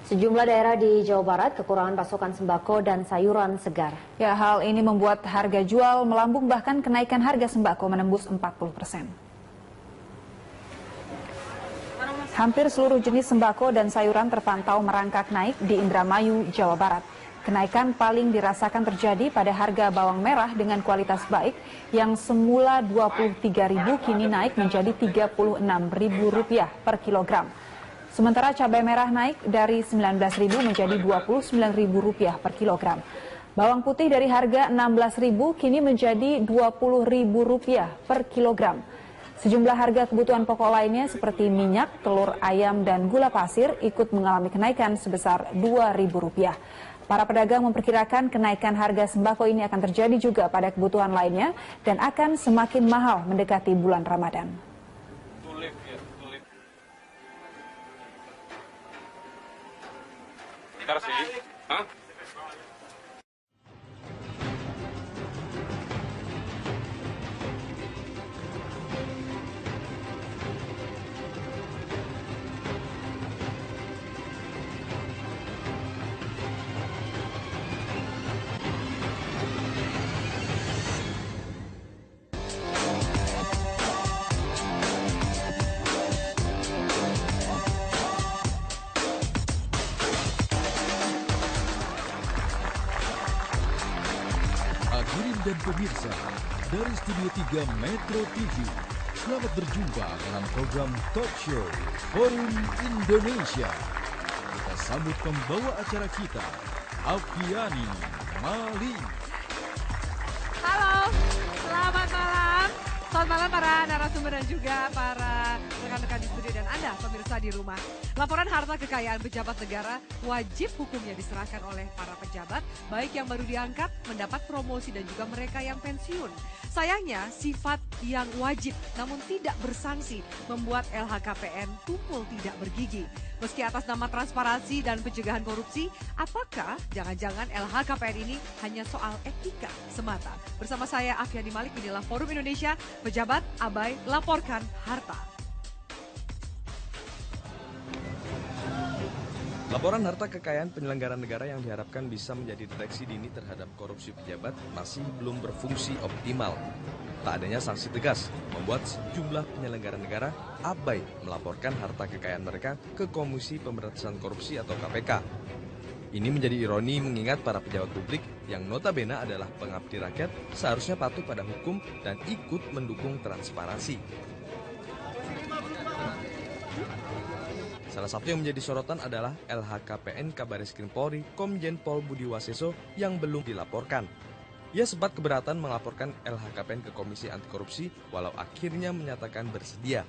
Sejumlah daerah di Jawa Barat kekurangan pasokan sembako dan sayuran segar. Ya, hal ini membuat harga jual melambung, bahkan kenaikan harga sembako menembus 40%. Hampir seluruh jenis sembako dan sayuran terpantau merangkak naik di Indramayu, Jawa Barat. Kenaikan paling dirasakan terjadi pada harga bawang merah dengan kualitas baik yang semula Rp23.000 kini naik menjadi Rp36.000 per kilogram. Sementara cabai merah naik dari Rp19.000 menjadi Rp29.000 per kilogram. Bawang putih dari harga Rp16.000 kini menjadi Rp20.000 per kilogram. Sejumlah harga kebutuhan pokok lainnya seperti minyak, telur ayam, dan gula pasir ikut mengalami kenaikan sebesar Rp2.000. Para pedagang memperkirakan kenaikan harga sembako ini akan terjadi juga pada kebutuhan lainnya dan akan semakin mahal mendekati bulan Ramadan. Hah? Hadirin dan pemirsa, dari Studio 3 Metro TV, selamat berjumpa dalam program Talk Show Forum Indonesia. Kita sambut pembawa acara kita, Afiani Malik. Halo, selamat malam. Selamat malam para narasumber dan juga para rekan-rekan di studio dan Anda pemirsa di rumah. Laporan harta kekayaan pejabat negara wajib hukumnya diserahkan oleh para pejabat, baik yang baru diangkat, mendapat promosi dan juga mereka yang pensiun. Sayangnya sifat yang wajib namun tidak bersanksi membuat LHKPN tumpul tidak bergigi. Meski atas nama transparansi dan pencegahan korupsi, apakah jangan-jangan LHKPN ini hanya soal etika semata? Bersama saya Afiani Malik, inilah Forum Indonesia, pejabat abai laporkan harta. Laporan harta kekayaan penyelenggara negara yang diharapkan bisa menjadi deteksi dini terhadap korupsi pejabat masih belum berfungsi optimal. Tak adanya sanksi tegas membuat sejumlah penyelenggara negara abai melaporkan harta kekayaan mereka ke Komisi Pemberantasan Korupsi atau KPK. Ini menjadi ironi mengingat para pejabat publik yang notabene adalah pengabdi rakyat seharusnya patuh pada hukum dan ikut mendukung transparansi. Salah satu yang menjadi sorotan adalah LHKPN Kabaris Polri Komjen Pol Budi Waseso yang belum dilaporkan. Ia sempat keberatan melaporkan LHKPN ke Komisi Anti Korupsi walau akhirnya menyatakan bersedia.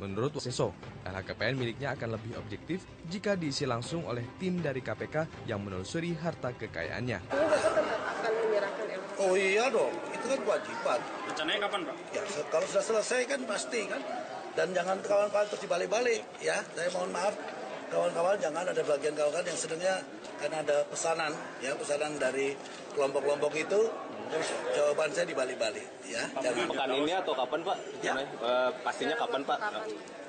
Menurut Waseso, LHKPN miliknya akan lebih objektif jika diisi langsung oleh tim dari KPK yang menelusuri harta kekayaannya. Ini Bapak tetap akan menyerahkan LHKPN? Oh iya dong, itu kan kewajiban. Rencananya kapan, Pak? Ya, kalau sudah selesai kan pasti kan. Dan jangan kawan-kawan terus dibalik-balik ya. Saya mohon maaf kawan-kawan, jangan ada bagian kawan yang sedangnya karena ada pesanan ya, pesanan dari kelompok-kelompok itu, terus jawaban saya dibalik-balik ya. Jangan. Pekan ini atau kapan, Pak? Ya. Pastinya kapan, Pak?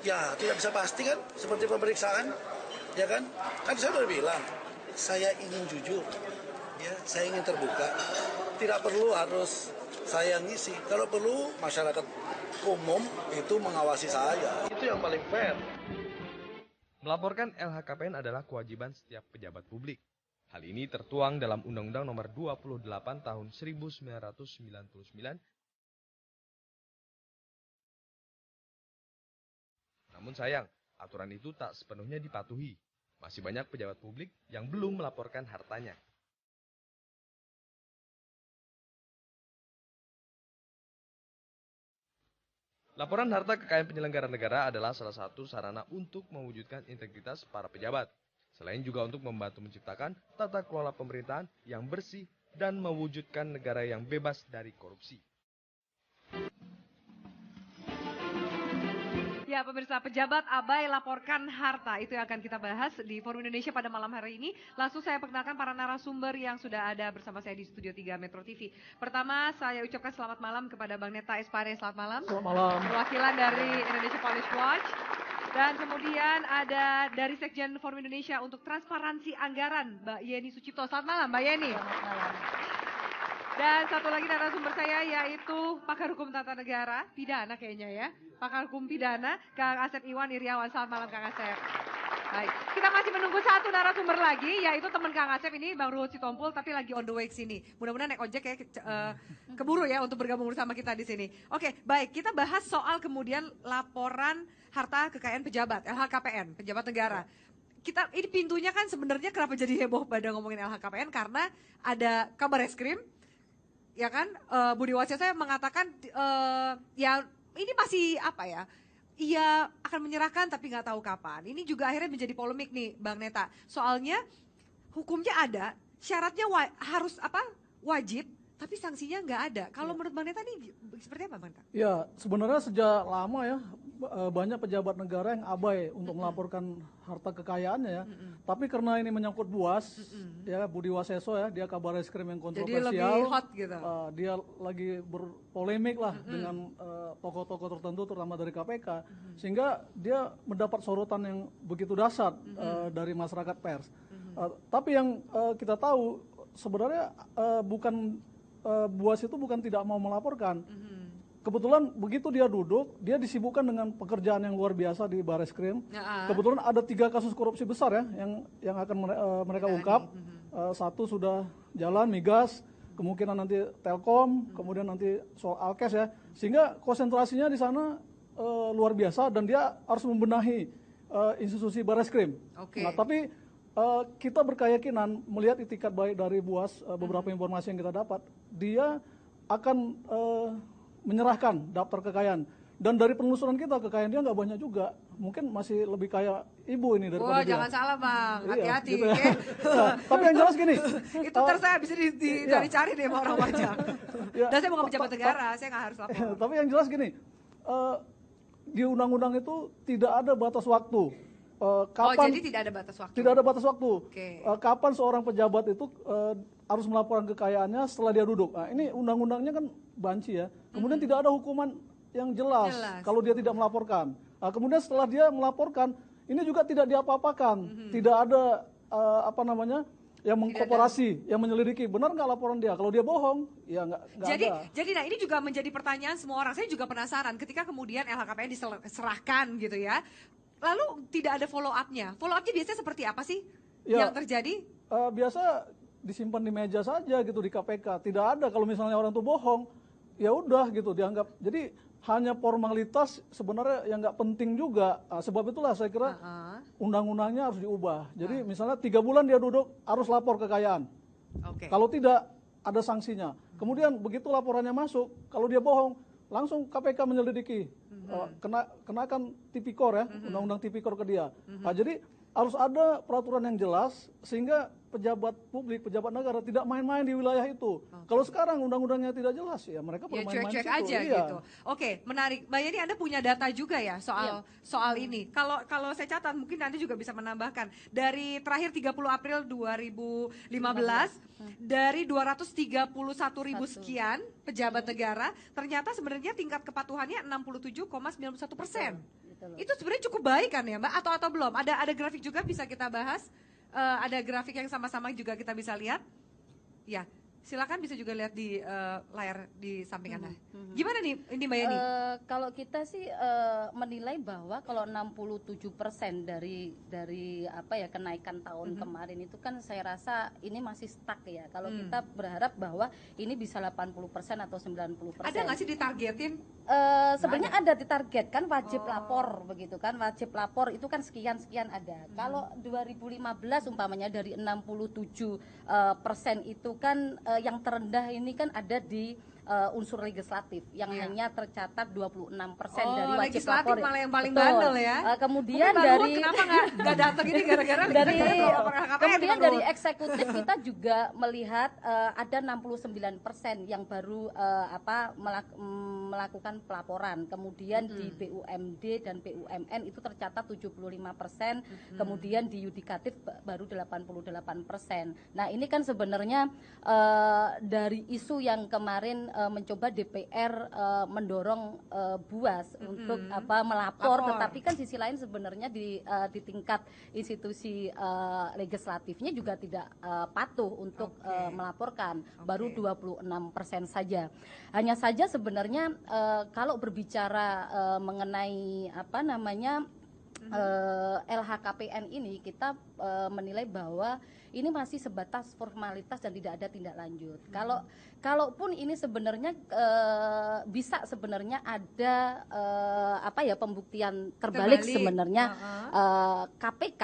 Ya, tidak bisa pasti kan, seperti pemeriksaan ya kan. Kan saya udah bilang, saya ingin jujur. Ya, saya ingin terbuka. Tidak perlu harus saya ngisi. Kalau perlu masyarakat umum itu mengawasi saya. Itu yang paling fair. Melaporkan LHKPN adalah kewajiban setiap pejabat publik. Hal ini tertuang dalam Undang-Undang Nomor 28 Tahun 1999. Namun sayang, aturan itu tak sepenuhnya dipatuhi. Masih banyak pejabat publik yang belum melaporkan hartanya. Laporan harta kekayaan penyelenggara negara adalah salah satu sarana untuk mewujudkan integritas para pejabat. Selain juga untuk membantu menciptakan tata kelola pemerintahan yang bersih dan mewujudkan negara yang bebas dari korupsi. Ya pemirsa, pejabat abai laporkan harta, itu yang akan kita bahas di Forum Indonesia pada malam hari ini. Langsung saya perkenalkan para narasumber yang sudah ada bersama saya di Studio 3 Metro TV. Pertama saya ucapkan selamat malam kepada Bang Neta Espare, selamat malam. Selamat malam. Perwakilan dari Indonesia Police Watch. Dan kemudian ada dari Sekjen Forum Indonesia untuk Transparansi Anggaran, Mbak Yeni Sucipto. Selamat malam, Mbak Yeni. Selamat malam. Dan satu lagi narasumber saya yaitu pakar hukum tata negara, pidana kayaknya ya. Pakar hukum pidana, Kang Asep Iwan Iriawan. Selamat malam, Kang Asep. Baik, kita masih menunggu satu narasumber lagi, yaitu teman Kang Asep ini, Bang Ruhut Sitompul, tapi lagi on the way ke sini. Mudah-mudahan naik ojek ya, keburu ya untuk bergabung bersama kita di sini. Oke, baik, kita bahas soal kemudian laporan harta kekayaan pejabat, LHKPN, pejabat negara. Kita ini pintunya kan sebenarnya kenapa jadi heboh pada ngomongin LHKPN, karena ada kabar eskrim, ya kan, Budi Waseso mengatakan ya ini masih apa ya, ia akan menyerahkan tapi nggak tahu kapan. Ini juga akhirnya menjadi polemik nih, Bang Neta. Soalnya hukumnya ada, syaratnya harus apa, wajib, tapi sanksinya nggak ada. Kalau menurut Bang Neta nih seperti apa, Bang Neta? Ya, sebenarnya sejak lama ya banyak pejabat negara yang abai untuk melaporkan harta kekayaannya ya. Tapi karena ini menyangkut BUAS, ya Budi Waseso ya, dia kabar eskrim yang kontroversial. Jadi lebih hot gitu. Dia lagi berpolemik lah dengan tokoh-tokoh tertentu terutama dari KPK. Sehingga dia mendapat sorotan yang begitu dahsyat dari masyarakat pers. Tapi yang kita tahu sebenarnya bukan BUAS itu bukan tidak mau melaporkan. Kebetulan begitu dia duduk, dia disibukkan dengan pekerjaan yang luar biasa di Bareskrim. Kebetulan ada 3 kasus korupsi besar ya yang akan mereka ungkap. Satu sudah jalan, migas, kemungkinan nanti Telkom, kemudian nanti soal Alkes ya. Sehingga konsentrasinya di sana luar biasa dan dia harus membenahi institusi Bareskrim. Nah, tapi kita berkeyakinan melihat itikat baik dari BUAS, beberapa informasi yang kita dapat, dia akan menyerahkan daftar kekayaan. Dan dari penelusuran kita, kekayaan dia nggak banyak juga. Mungkin masih lebih kaya ibu ini daripada dia. Jangan salah Bang, hati-hati. Gitu ya. Nah, tapi yang jelas gini. Itu saya bisa dicari-cari deh sama orang pajak. Dan saya bukan pejabat negara, saya nggak harus lapor. Tapi yang jelas gini, di undang-undang itu tidak ada batas waktu. Kapan, jadi tidak ada batas waktu? Tidak ada batas waktu. Kapan seorang pejabat itu harus melaporkan kekayaannya setelah dia duduk. Nah, ini undang-undangnya kan banci ya. Kemudian tidak ada hukuman yang jelas kalau dia tidak melaporkan. Nah, kemudian setelah dia melaporkan, ini juga tidak diapa-apakan. Tidak ada yang mengkoperasi, yang menyelidiki. Benar nggak laporan dia? Kalau dia bohong, ya nggak ada. Jadi nah ini juga menjadi pertanyaan semua orang. Saya juga penasaran ketika kemudian LHKPN diserahkan gitu ya. Lalu tidak ada follow up-nya. Follow up-nya biasanya seperti apa sih yang terjadi? Biasa disimpan di meja saja gitu di KPK. Tidak ada kalau misalnya orang itu bohong, ya udah gitu dianggap. Jadi hanya formalitas sebenarnya yang nggak penting juga. Sebab itulah saya kira undang-undangnya harus diubah. Jadi misalnya 3 bulan dia duduk harus lapor kekayaan. Kalau tidak ada sanksinya. Kemudian begitu laporannya masuk, kalau dia bohong, langsung KPK menyelidiki. Kenakan tipikor ya, undang-undang tipikor ke dia. Nah, jadi harus ada peraturan yang jelas sehingga pejabat publik, pejabat negara tidak main-main di wilayah itu. Kalau sekarang undang-undangnya tidak jelas ya mereka bermain-main cuek-cuek aja gitu. Oke, menarik. Mbak Yeni, Anda punya data juga ya soal ini. Kalau saya catat mungkin Anda juga bisa menambahkan. Dari terakhir 30 April 2015 dari 231.000 sekian pejabat negara, ternyata sebenarnya tingkat kepatuhannya 67,91%. Itu sebenarnya cukup baik kan ya Mbak? Atau belum? Ada grafik juga bisa kita bahas. Ada grafik yang sama-sama juga kita bisa lihat. Ya, silakan bisa juga lihat di layar di samping Anda. Gimana nih ini Mbak Yeni? Kalau kita sih menilai bahwa kalau 67% dari apa ya kenaikan tahun kemarin itu kan saya rasa ini masih stuck ya. Kalau kita berharap bahwa ini bisa 80% atau 90%. Ada nggak sih ditargetin? Sebenarnya ada ditargetkan wajib lapor begitu kan, wajib lapor itu kan sekian ada. Kalau 2015 umpamanya dari 67% itu kan yang terendah ini kan ada di unsur legislatif yang hanya tercatat 26% dari wajib lapor. Malah yang paling bandel ya. Kemudian dari kenapa nggak datang ini gara-gara kemudian dari eksekutif kita juga melihat ada 69% yang baru melakukan pelaporan. Kemudian di BUMD dan BUMN itu tercatat 75%, kemudian di yudikatif baru 88%. Nah, ini kan sebenarnya dari isu yang kemarin mencoba DPR mendorong BUAS untuk melapor, tetapi kan sisi lain sebenarnya di tingkat institusi legislatifnya juga tidak patuh untuk melaporkan, baru 26% saja. Hanya saja sebenarnya kalau berbicara mengenai LHKPN ini, kita menilai bahwa ini masih sebatas formalitas dan tidak ada tindak lanjut. Kalaupun ini sebenarnya bisa sebenarnya ada pembuktian terbalik sebenarnya, KPK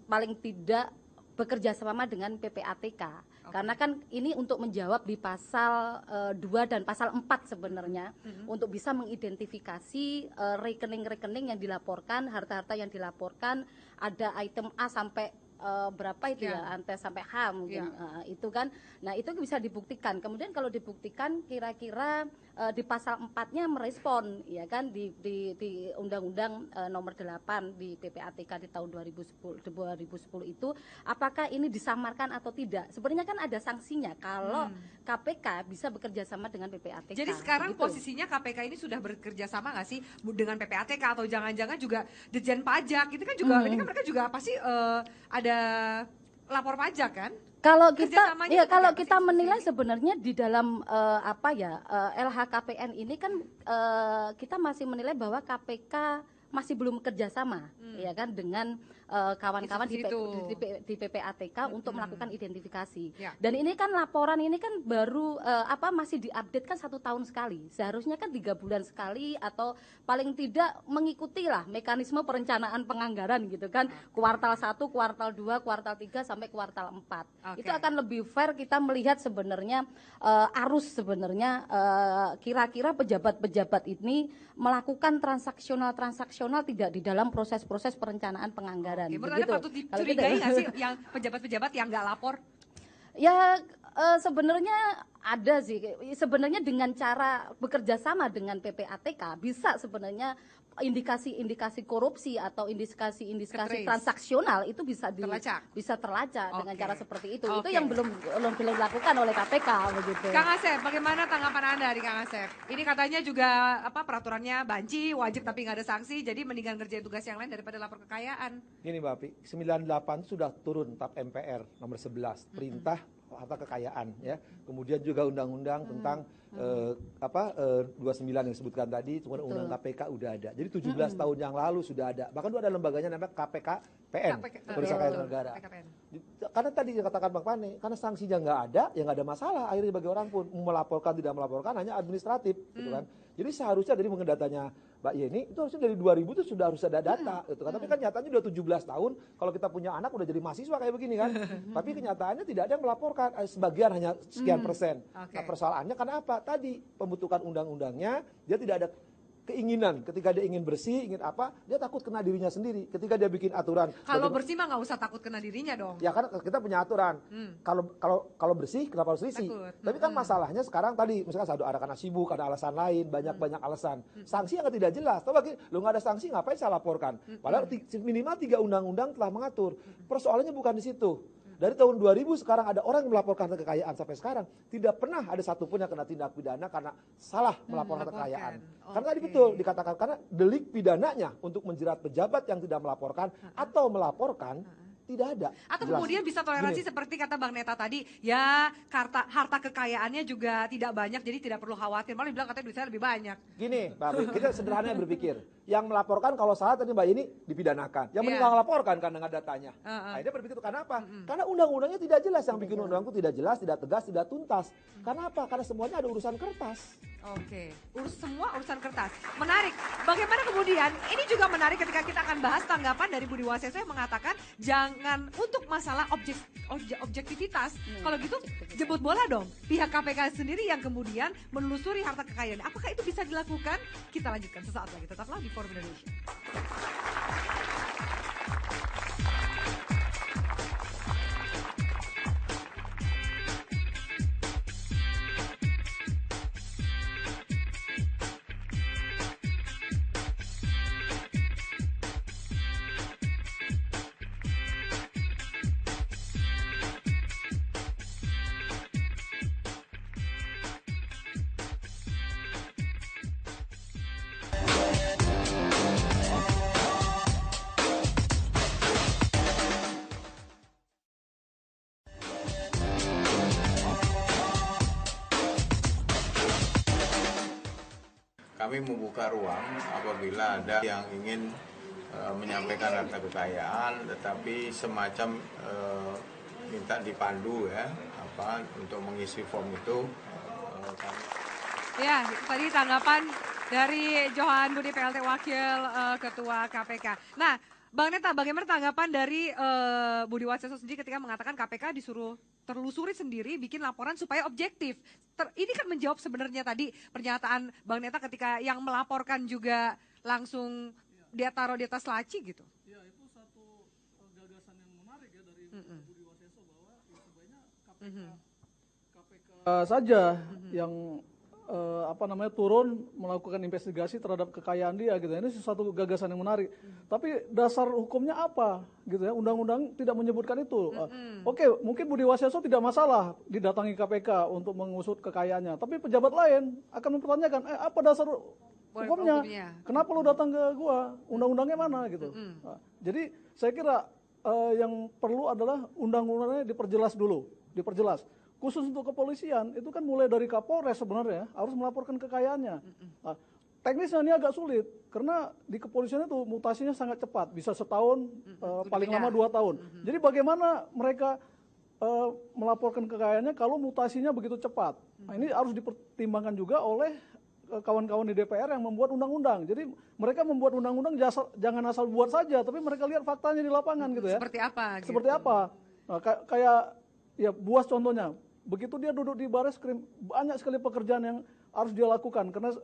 paling tidak bekerja sama dengan PPATK. Karena kan ini untuk menjawab di pasal 2 dan pasal 4 sebenarnya, untuk bisa mengidentifikasi rekening-rekening yang dilaporkan, harta-harta yang dilaporkan, ada item A sampai berapa itu ya, sampai H mungkin, itu kan. Nah, itu bisa dibuktikan. Kemudian kalau dibuktikan kira-kira di pasal 4-nya merespon, ya kan, di Undang-Undang nomor 8 di PPATK di tahun 2010 itu, apakah ini disamarkan atau tidak. Sebenarnya kan ada sanksinya kalau KPK bisa bekerja sama dengan PPATK. Jadi sekarang posisinya KPK ini sudah bekerja sama nggak sih dengan PPATK, atau jangan-jangan juga Ditjen Pajak, itu kan juga, ini kan mereka juga pasti ada lapor pajak kan? Kalau kita menilai sebenarnya di dalam LHKPN ini kan kita masih menilai bahwa KPK masih belum kerjasama, ya kan, dengan kawan-kawan di PPATK untuk melakukan identifikasi. Dan ini kan laporan ini kan baru masih diupdate kan 1 tahun sekali. Seharusnya kan 3 bulan sekali, atau paling tidak mengikuti lah mekanisme perencanaan penganggaran gitu kan. Kuartal 1, kuartal 2, kuartal 3 sampai kuartal 4. Itu akan lebih fair kita melihat sebenarnya arus sebenarnya kira-kira pejabat-pejabat ini melakukan transaksional tidak di dalam proses-proses perencanaan penganggaran. Menurut Anda patut dicurigai nggak sih yang pejabat-pejabat yang nggak lapor? Ya sebenarnya ada sih. Sebenarnya dengan cara bekerja sama dengan PPATK bisa sebenarnya indikasi-indikasi korupsi atau indikasi transaksional itu bisa terlacak dengan cara seperti itu. Itu yang belum dilakukan oleh KPK begitu. Kang Asep, bagaimana tanggapan Anda dari Kang Asep? Ini katanya juga peraturannya banci, wajib tapi nggak ada sanksi, jadi mendingan ngerjain tugas yang lain daripada lapor kekayaan. Gini Mbak Pi, 98 sudah turun TAP MPR nomor 11, perintah harta kekayaan, ya. Kemudian juga undang-undang tentang 29 yang disebutkan tadi, kemudian undang KPK udah ada. Jadi 17 tahun yang lalu sudah ada. Bahkan itu ada lembaganya namanya KPKPN, Kepolisian Keuangan Negara. Karena tadi dikatakan Bang Pane, karena sanksinya nggak ada, ya nggak ada masalah. Akhirnya bagi orang pun melaporkan tidak melaporkan hanya administratif, gitu kan. Jadi seharusnya dari mengenai datanya Mbak Yeni itu harusnya dari 2000 itu sudah harus ada data, gitu kan. Tapi kan nyatanya udah 17 tahun, kalau kita punya anak udah jadi mahasiswa kayak begini kan. Tapi kenyataannya tidak ada yang melaporkan, sebagian hanya sekian persen. Nah, persoalannya karena apa? Tadi pembentukan undang-undangnya dia tidak ada keinginan, ketika dia ingin bersih, ingin apa, dia takut kena dirinya sendiri. Ketika dia bikin aturan. Kalau bersih mah nggak usah takut kena dirinya dong. Ya kan kita punya aturan. Kalau bersih, kenapa harus risih? Tapi kan masalahnya sekarang tadi, misalkan ada karena sibuk, ada alasan lain, banyak alasan. Sanksi yang tidak jelas. Tahu lagi, lo nggak ada sanksi, ngapain saya laporkan? Padahal minimal 3 undang-undang telah mengatur. Persoalannya bukan di situ. Dari tahun 2000 sekarang ada orang yang melaporkan kekayaan sampai sekarang tidak pernah ada satupun yang kena tindak pidana karena salah melaporkan kekayaan. Karena tadi betul dikatakan karena delik pidananya untuk menjerat pejabat yang tidak melaporkan atau melaporkan tidak ada. Atau kemudian bisa toleransi seperti kata Bang Neta tadi, ya harta kekayaannya juga tidak banyak, jadi tidak perlu khawatir. Malah bilang katanya duit saya lebih banyak. Gini, Mbak, kita sederhana berpikir. Yang melaporkan kalau salah tadi Mbak ini dipidanakan. Yang meninggal melaporkan karena nggak datanya. Akhirnya berpikir itu karena apa? Karena undang-undangnya tidak jelas. Yang bikin undang-undang itu tidak jelas, tidak tegas, tidak tuntas. Karena apa? Karena semuanya ada urusan kertas. Oke, semua urusan kertas. Menarik. Bagaimana kemudian, ini juga menarik ketika kita akan bahas tanggapan dari Budi Waseso yang mengatakan jangan untuk masalah objektivitas. Kalau gitu jemput bola dong. Pihak KPK sendiri yang kemudian menelusuri harta kekayaan. Apakah itu bisa dilakukan? Kita lanjutkan sesaat lagi. Tetaplah di Forum Indonesia. kami membuka ruang apabila ada yang ingin menyampaikan harta kekayaan, tetapi semacam minta dipandu ya, untuk mengisi form itu. Ya, tadi tanggapan dari Johan Budi PLT Wakil Ketua KPK. Nah, Bang Neta, bagaimana tanggapan dari Budi Waseso sendiri ketika mengatakan KPK disuruh terlusuri sendiri, bikin laporan supaya objektif. Ini kan menjawab sebenarnya tadi pernyataan Bang Neta ketika yang melaporkan juga langsung dia taruh di atas laci gitu. Ya, itu satu gagasan yang menarik ya dari Budi Waseso bahwa ya sebenarnya KPK saja yang turun melakukan investigasi terhadap kekayaan dia gitu. Ini sesuatu gagasan yang menarik. Tapi dasar hukumnya apa gitu ya? Undang-undang tidak menyebutkan itu. Oke, mungkin Budi Waseso tidak masalah didatangi KPK untuk mengusut kekayaannya, tapi pejabat lain akan mempertanyakan, apa dasar hukumnya? Kenapa lu datang ke gua? Undang-undangnya mana gitu. Jadi saya kira yang perlu adalah undang-undangnya diperjelas dulu, diperjelas. Khusus untuk kepolisian, itu kan mulai dari Kapolres sebenarnya harus melaporkan kekayaannya. Teknisnya ini agak sulit, karena di kepolisian itu mutasinya sangat cepat, bisa setahun, paling lama 2 tahun. Jadi bagaimana mereka melaporkan kekayaannya kalau mutasinya begitu cepat? Nah, ini harus dipertimbangkan juga oleh kawan-kawan di DPR yang membuat undang-undang. Jadi mereka membuat undang-undang jangan asal buat saja, tapi mereka lihat faktanya di lapangan gitu ya. Seperti apa? Gitu. Seperti apa? Nah, kayak ya Buas contohnya. Begitu dia duduk di Bareskrim, banyak sekali pekerjaan yang harus dia lakukan karena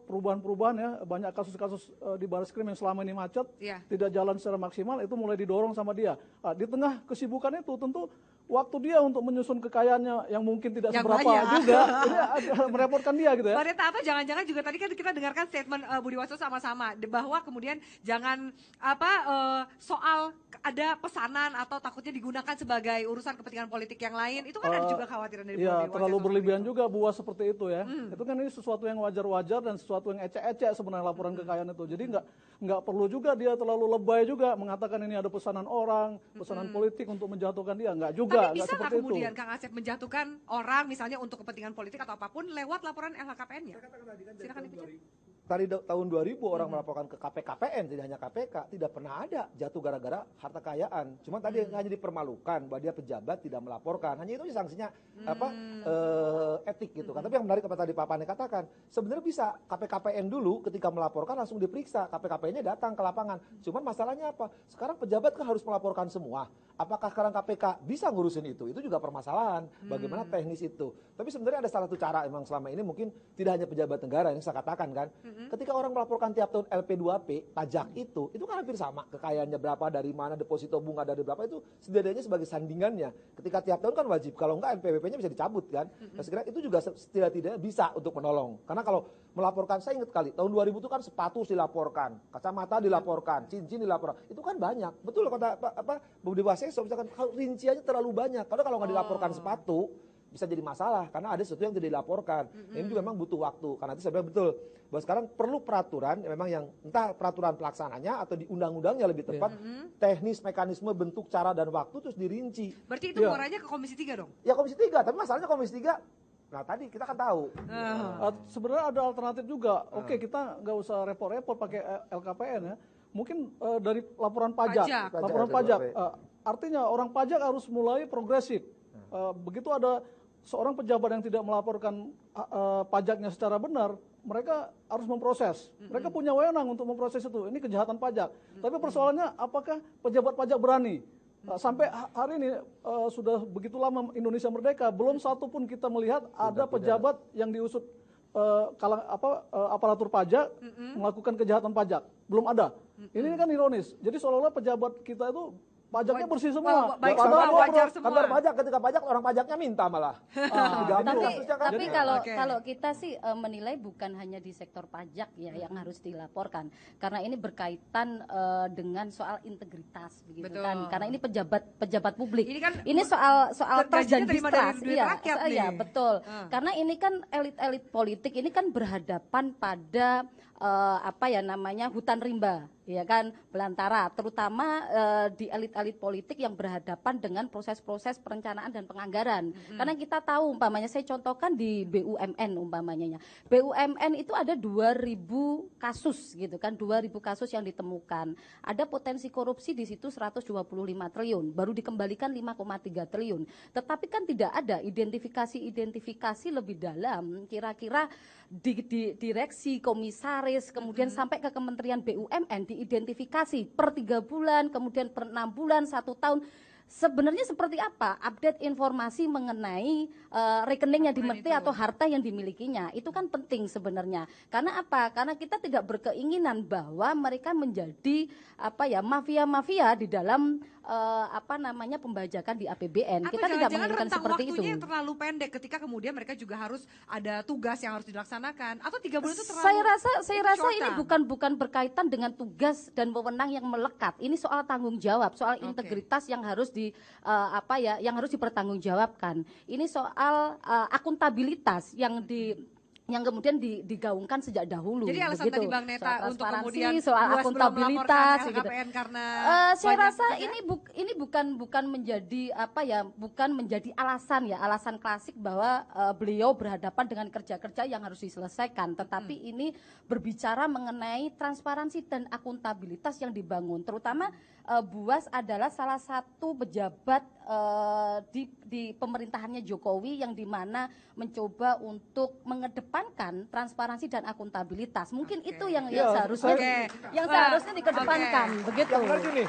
perubahan-perubahan ya, banyak kasus-kasus di Bareskrim yang selama ini macet, tidak jalan secara maksimal, itu mulai didorong sama dia. Nah, di tengah kesibukan itu tentu waktu dia untuk menyusun kekayaannya yang mungkin tidak seberapa juga, ini merepotkan dia gitu ya. Pak Neta, atau jangan-jangan juga tadi kan kita dengarkan statement Budi Waseso sama-sama bahwa kemudian jangan soal ada pesanan atau takutnya digunakan sebagai urusan kepentingan politik yang lain, itu kan ada juga khawatiran dari Budi Waseso. Terlalu berlebihan juga Buas seperti itu ya. Itu kan ini sesuatu yang wajar-wajar dan sesuatu yang ecek-ecek sebenarnya laporan kekayaan itu. Jadi nggak perlu juga dia terlalu lebay juga mengatakan ini ada pesanan orang, pesanan politik untuk menjatuhkan dia, nggak juga. Tapi bisa nggak kemudian Kang Asep menjatuhkan orang misalnya untuk kepentingan politik atau apapun lewat laporan LHKPN-nya? Silakan dibaca. Tadi tahun 2000 orang melaporkan ke KPKPN, tidak hanya KPK, tidak pernah ada jatuh gara-gara harta kekayaan. Cuma tadi hanya dipermalukan bahwa dia pejabat tidak melaporkan. Hanya itu sanksinya etik gitu kan. Tapi yang menarik apa tadi Pak Pane katakan, sebenarnya bisa KPKPN dulu ketika melaporkan langsung diperiksa, KPKPN-nya datang ke lapangan. Cuman masalahnya apa? Sekarang pejabat kan harus melaporkan semua. Apakah sekarang KPK bisa ngurusin itu? Itu juga permasalahan. Bagaimana teknis itu? Tapi sebenarnya ada salah satu cara emang selama ini mungkin tidak hanya pejabat negara yang saya katakan kan. Ketika orang melaporkan tiap tahun LP2P, pajak itu kan hampir sama. Kekayaannya berapa, dari mana, deposito bunga dari berapa, itu setidaknya sebagai sandingannya. Ketika tiap tahun kan wajib, kalau enggak NPWP-nya bisa dicabut kan. Nah, saya kira itu juga setidaknya bisa untuk menolong. Karena kalau melaporkan, saya ingat kali, tahun 2000 itu kan sepatu dilaporkan, kacamata dilaporkan, cincin dilaporkan. Itu kan banyak. Betul kata Budi Waseso, misalkan kalau rinciannya terlalu banyak. Kalau nggak dilaporkan sepatu, bisa jadi masalah karena ada sesuatu yang tidak dilaporkan. Ini juga memang butuh waktu. Karena itu sebenarnya betul bahwa sekarang perlu peraturan memang yang entah peraturan pelaksananya atau di undang-undangnya lebih tepat, teknis, mekanisme, bentuk, cara dan waktu terus dirinci. Berarti itu muaranya ke Komisi 3 dong? Ya Komisi 3, tapi masalahnya Komisi 3 nah tadi kita kan tahu. Sebenarnya ada alternatif juga. Oke, kita nggak usah repot-repot pakai LKPN ya. Mungkin dari laporan pajak. Laporan pajak. Artinya orang pajak harus mulai progresif. Begitu ada seorang pejabat yang tidak melaporkan pajaknya secara benar, mereka harus memproses. Mereka punya wewenang untuk memproses itu. Ini kejahatan pajak. Tapi persoalannya apakah pejabat pajak berani? Sampai hari ini sudah begitu lama Indonesia merdeka, belum satu pun kita melihat ada pejabat yang diusut aparatur pajak melakukan kejahatan pajak. Belum ada. Ini kan ironis. Jadi seolah-olah pejabat kita itu pajaknya bersih semua. Baik semua, wajar semua. Kantor pajak, ketika pajak orang pajaknya minta malah. Tapi kalau kita sih menilai bukan hanya di sektor pajak ya yang harus dilaporkan, karena ini berkaitan dengan soal integritas begitu kan. Karena ini pejabat publik. Ini soal trust dan distrust. Iya, betul. Karena ini kan elit-elit politik ini kan berhadapan pada hutan rimba, ya kan, belantara, terutama di elit-elit politik yang berhadapan dengan proses-proses perencanaan dan penganggaran. Karena kita tahu umpamanya, saya contohkan di BUMN umpamanya. BUMN itu ada 2.000 kasus gitu kan, 2.000 kasus yang ditemukan. Ada potensi korupsi di situ 125 triliun, baru dikembalikan 5,3 triliun. Tetapi kan tidak ada identifikasi lebih dalam, kira-kira di direksi, komisaris, kemudian sampai ke Kementerian BUMN diidentifikasi per 3 bulan, kemudian per 6 bulan, 1 tahun. Sebenarnya seperti apa update informasi mengenai rekening yang dimiliki atau harta yang dimilikinya, itu kan penting sebenarnya. Karena apa? Karena kita tidak berkeinginan bahwa mereka menjadi mafia-mafia di dalam pembajakan di APBN. Atau kita tidak menginginkan rentang seperti itu. waktunya yang terlalu pendek ketika kemudian mereka juga harus ada tugas yang harus dilaksanakan, atau 3 bulan itu terlalu. Saya rasa ini bukan berkaitan dengan tugas dan wewenang yang melekat. Ini soal tanggung jawab, soal integritas yang harus yang harus dipertanggungjawabkan. Ini soal akuntabilitas yang kemudian digaungkan sejak dahulu. Jadi alasan tadi Bang Neta untuk kemudian soal akuntabilitas gitu. Karena saya rasa ini bukan menjadi alasan klasik bahwa beliau berhadapan dengan kerja-kerja yang harus diselesaikan, tetapi ini berbicara mengenai transparansi dan akuntabilitas yang dibangun, terutama Buas adalah salah satu pejabat di pemerintahannya Jokowi yang dimana mencoba untuk mengedepankan transparansi dan akuntabilitas. Mungkin itu yang seharusnya dikedepankan, begitu. Yang gini,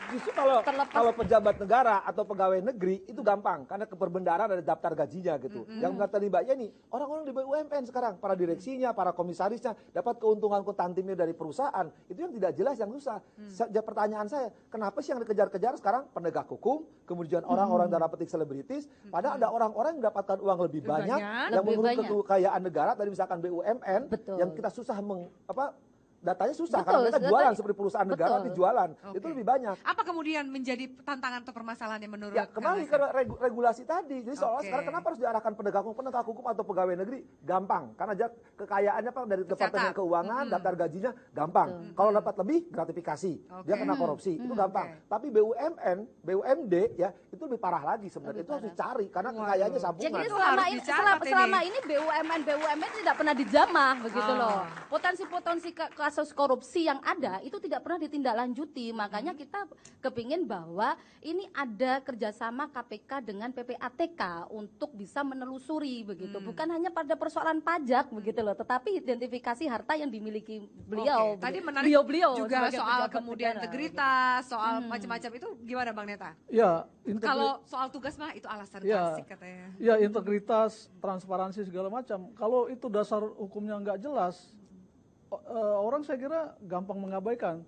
justru kalau pejabat negara atau pegawai negeri itu gampang karena keperbendaharaan ada daftar gajinya gitu. Yang kata Mbak Yeni, orang-orang di BUMN sekarang, para direksinya, para komisarisnya dapat keuntungan kutantimnya dari perusahaan, itu yang tidak jelas, yang susah. Pertanyaan saya, kenapa sih yang dikejar-kejar sekarang penegak hukum, kemudian orang-orang tanda petik selebritis, padahal ada orang-orang yang mendapatkan uang lebih banyak yang menurut kekayaan negara, tadi misalkan BUMN, yang kita susah datanya susah karena mereka jualan seperti perusahaan negara dijualan. Itu lebih banyak. Apa kemudian menjadi tantangan atau permasalahan yang menurut kembali ke regulasi tadi. Jadi seolah sekarang kenapa harus diarahkan penegak hukum atau pegawai negeri? Gampang. Karena kekayaannya dari Departemen Keuangan, daftar gajinya gampang. Kalau dapat lebih gratifikasi. Dia kena korupsi. Itu gampang. Tapi BUMN, BUMD ya, itu lebih parah lagi sebenarnya. Itu harus dicari karena kekayaannya sambungan. Jadi selama ini BUMN tidak pernah dijamah begitu loh. Potensi-potensi kasus korupsi yang ada itu tidak pernah ditindaklanjuti. Makanya kita kepingin bahwa ini ada kerjasama KPK dengan PPATK untuk bisa menelusuri begitu. Bukan hanya pada persoalan pajak begitu loh, tetapi identifikasi harta yang dimiliki beliau. Tadi menarik beliau juga soal kemudian integritas, soal macam-macam itu gimana Bang Neta? Ya, kalau soal tugas mah itu alasan klasik katanya. Ya, integritas, transparansi segala macam. Kalau itu dasar hukumnya nggak jelas, orang saya kira gampang mengabaikan.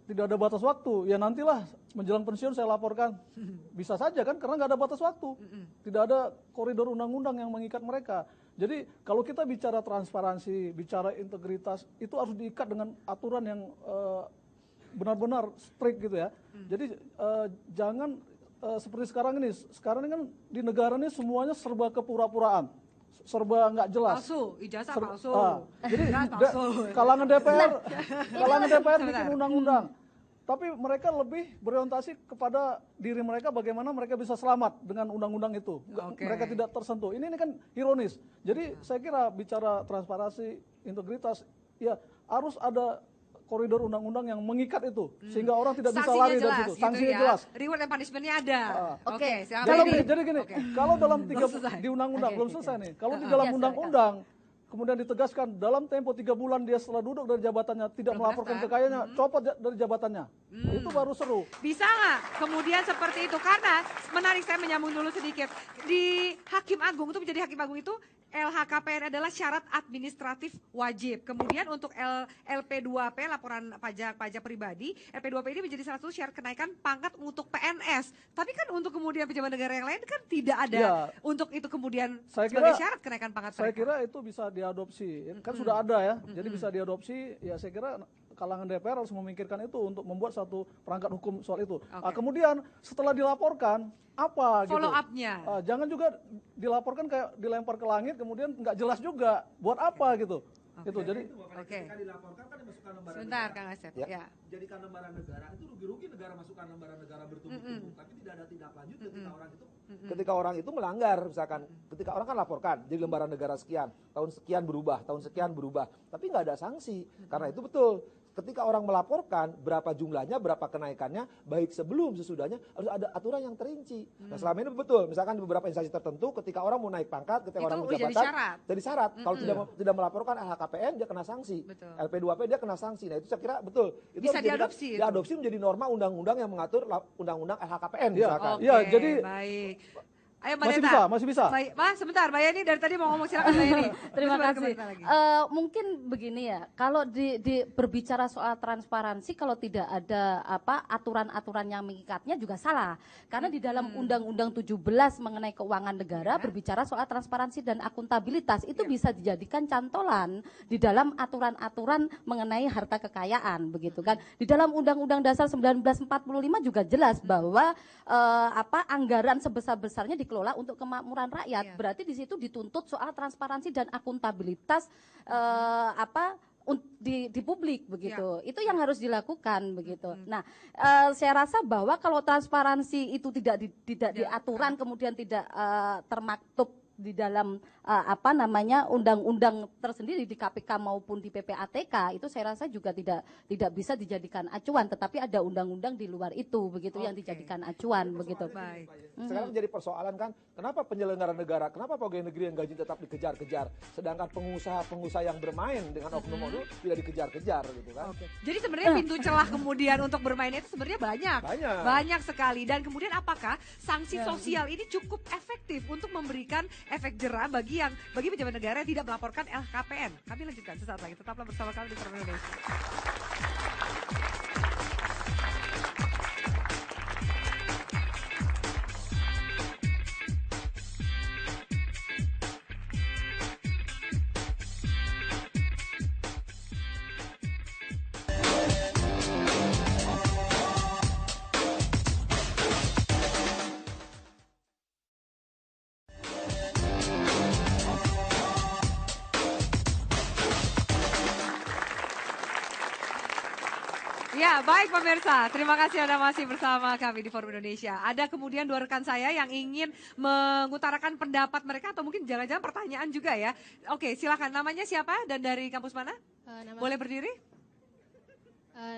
Tidak ada batas waktu, ya nantilah menjelang pensiun saya laporkan. Bisa saja kan, karena nggak ada batas waktu. Tidak ada koridor undang-undang yang mengikat mereka. Jadi kalau kita bicara transparansi, bicara integritas, itu harus diikat dengan aturan yang benar-benar strict gitu ya. Jadi jangan seperti sekarang ini kan di negara ini semuanya serba kepura-puraan. Serba nggak jelas. Palsu, ijazah palsu. Jadi kalangan DPR bikin undang-undang. Tapi mereka lebih berorientasi kepada diri mereka bagaimana mereka bisa selamat dengan undang-undang itu. Mereka tidak tersentuh. Ini kan ironis. Jadi saya kira bicara transparansi, integritas, ya harus ada koridor undang-undang yang mengikat itu sehingga orang tidak bisa lari dari situ. Sanksinya jelas. Reward and punishment-nya ada. Jadi gini, kalau dalam di undang-undang belum selesai nih. Kalau di dalam undang-undang kemudian ditegaskan dalam tempo 3 bulan dia setelah duduk dari jabatannya tidak melaporkan kekayaannya, copot dari jabatannya. Itu baru seru. Bisa nggak kemudian seperti itu? Karena menarik, saya menyambung dulu sedikit. Di Hakim Agung, untuk menjadi Hakim Agung itu LHKPN adalah syarat administratif wajib. Kemudian untuk LP2P, laporan pajak pribadi, LP2P ini menjadi salah satu syarat kenaikan pangkat untuk PNS. Tapi kan untuk kemudian pejabat negara yang lain kan tidak ada untuk itu kemudian sebagai syarat kenaikan pangkat mereka. Saya kira itu bisa diadopsi. Kan sudah ada ya. Jadi bisa diadopsi. Ya saya kira kalangan DPR harus memikirkan itu untuk membuat satu perangkat hukum soal itu. Kemudian setelah dilaporkan apa gitu? Follow up-nya. Jangan juga dilaporkan kayak dilempar ke langit kemudian nggak jelas juga buat apa gitu. Itu jadi Oke. Ketika dilaporkan kan dimasukkan lembaran Sebentar, negara. Kang Asep. Ya. Ya. Jadikan lembaran negara itu rugi-rugi negara masukkan lembaran negara bertubuh-tubuh, tapi tidak ada tindak lanjut ketika orang itu melanggar, misalkan ketika orang kan laporkan jadi lembaran negara sekian, tahun sekian berubah, tapi nggak ada sanksi. Karena itu betul. Ketika orang melaporkan berapa jumlahnya, berapa kenaikannya, baik sebelum sesudahnya harus ada aturan yang terinci. Nah selama ini betul, misalkan di beberapa instansi tertentu, ketika orang mau naik pangkat, ketika Itu orang mau jadi jabatan, syarat. jadi syarat. Kalau tidak melaporkan LHKPN dia kena sanksi, LP2P dia kena sanksi. Nah itu saya kira betul. Itu Bisa harus diadopsi itu. diadopsi menjadi norma undang-undang yang mengatur undang-undang LHKPN misalkan. Oke, Iya, jadi baik. Ayo Mbak masih Neta. bisa, masih bisa. Baik, Mas, sebentar, Mbak Yani dari tadi mau ngomong, silakan Mbak Yani. Terima Terus baru kasih. kembali lagi. Mungkin begini ya, kalau berbicara soal transparansi, kalau tidak ada aturan-aturan yang mengikatnya juga salah. Karena di dalam Undang-Undang 17 mengenai keuangan negara berbicara soal transparansi dan akuntabilitas, itu bisa dijadikan cantolan di dalam aturan-aturan mengenai harta kekayaan, begitu kan. Di dalam Undang-Undang Dasar 1945 juga jelas bahwa anggaran sebesar-besarnya dikelola untuk kemakmuran rakyat. Berarti di situ dituntut soal transparansi dan akuntabilitas di publik begitu. Itu yang harus dilakukan begitu. Nah, saya rasa bahwa kalau transparansi itu tidak diaturan, kemudian tidak termaktub di dalam undang-undang tersendiri di KPK maupun di PPATK, itu saya rasa juga tidak bisa dijadikan acuan, tetapi ada undang-undang di luar itu begitu yang dijadikan acuan begitu. Baik. Sekarang jadi persoalan kan, kenapa penyelenggara negara, kenapa pegawai negeri yang gaji tetap dikejar-kejar, sedangkan pengusaha-pengusaha yang bermain dengan oknum-oknum tidak dikejar-kejar gitu kan. Jadi sebenarnya pintu celah kemudian untuk bermain itu sebenarnya banyak. Banyak sekali. Dan kemudian apakah sanksi sosial ini cukup efektif untuk memberikan efek jerah bagi pejabat negara yang tidak melaporkan LHKPN? Kami lanjutkan sesaat lagi. Tetaplah bersama kami di Forum Indonesia. Ya, baik pemirsa. Terima kasih Anda masih bersama kami di Forum Indonesia. Ada kemudian dua rekan saya yang ingin mengutarakan pendapat mereka atau mungkin jangan-jangan pertanyaan juga ya. Oke, silakan. Namanya siapa dan dari kampus mana? Boleh berdiri?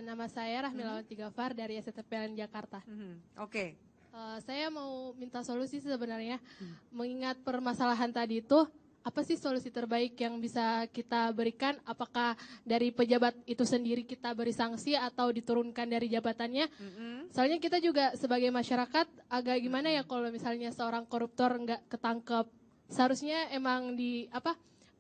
Nama saya Rahmilawati Gafar dari STPLN Jakarta. Oke. Saya mau minta solusi sebenarnya. Mengingat permasalahan tadi itu, apa sih solusi terbaik yang bisa kita berikan? Apakah dari pejabat itu sendiri kita beri sanksi atau diturunkan dari jabatannya? Soalnya kita juga sebagai masyarakat agak gimana ya kalau misalnya seorang koruptor nggak ketangkep. Seharusnya emang